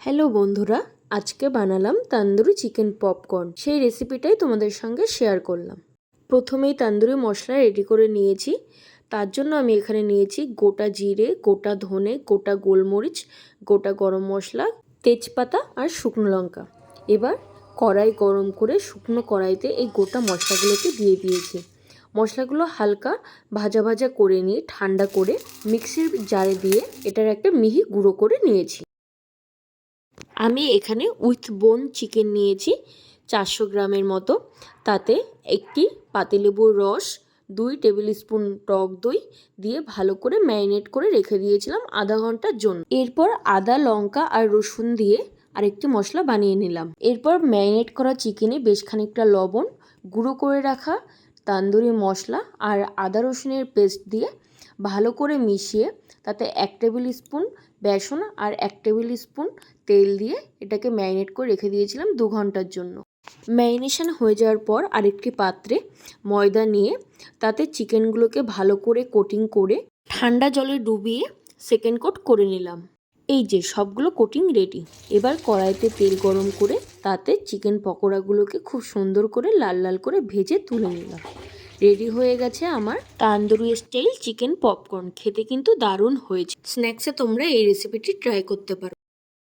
Hello বন্ধুরা, আজকে বানালাম তন্দুরি চিকেন পপকর্ন। সেই রেসিপিটাই তোমাদের সঙ্গে শেয়ার করলাম। প্রথমেই তন্দুরি মশলা রেডি করে নিয়েছি। তার জন্য আমি এখানে নিয়েছি গোটা জিরে, গোটা ধনে, গোটা গোলমরিচ, গোটা গরম মশলা, তেজপাতা আর শুকনো লঙ্কা। এবার কড়াই গরম করে শুকনো কড়াইতে এই গোটা মশলাগুলোকে দিয়ে দিয়েছি। মশলাগুলো হালকা ভাজা ভাজা করে নিয়ে ঠান্ডা করে মিক্সির জারে দিয়ে এটার একটা মিহি গুঁড়ো করে নিয়েছি। আমি এখানে উইথ বোন চিকেন নিয়েছি 400 গ্রামের মতো। তাতে একটি পাতিলেবুর রস, 2 টেবিল স্পুন টক দই দিয়ে ভালো করে ম্যারিনেট করে রেখে দিয়েছিলাম আধা ঘন্টার জন্য। এরপর আদা, লঙ্কা আর রসুন দিয়ে আরেকটি মশলা বানিয়ে নিলাম। এরপর ম্যারিনেট করা চিকেনে বেশ খানিকটা লবণ, গুঁড়ো করে রাখা তান্দুরি মশলা আর আদা রসুনের পেস্ট দিয়ে ভালো করে মিশিয়ে তাতে 1 টেবিল স্পুন বেসন আর 1 টেবিল স্পুন তেল দিয়ে এটাকে ম্যারিনেট করে রেখে দিয়েছিলাম 2 ঘন্টার জন্য। ম্যারিনেশন হয়ে যাওয়ার পর আরেকটি পাত্রে ময়দা নিয়ে তাতে চিকেনগুলোকে ভালো করে কোটিং করে ঠান্ডা জলে ডুবিয়ে সেকেন্ড কোট করে নিলাম। এই যে সবগুলো কোটিং রেডি। এবার কড়াইতে তেল গরম করে তাতে চিকেন পকোড়াগুলোকে খুব সুন্দর করে লাল লাল করে ভেজে তুলে নিলাম। রেডি হয়ে গেছে আমার তান্দুরি স্টাইল চিকেন পপকর্ন। খেতে কিন্তু দারুণ হয়েছে। স্ন্যাক্সে তোমরা এই রেসিপিটি ট্রাই করতে পারো।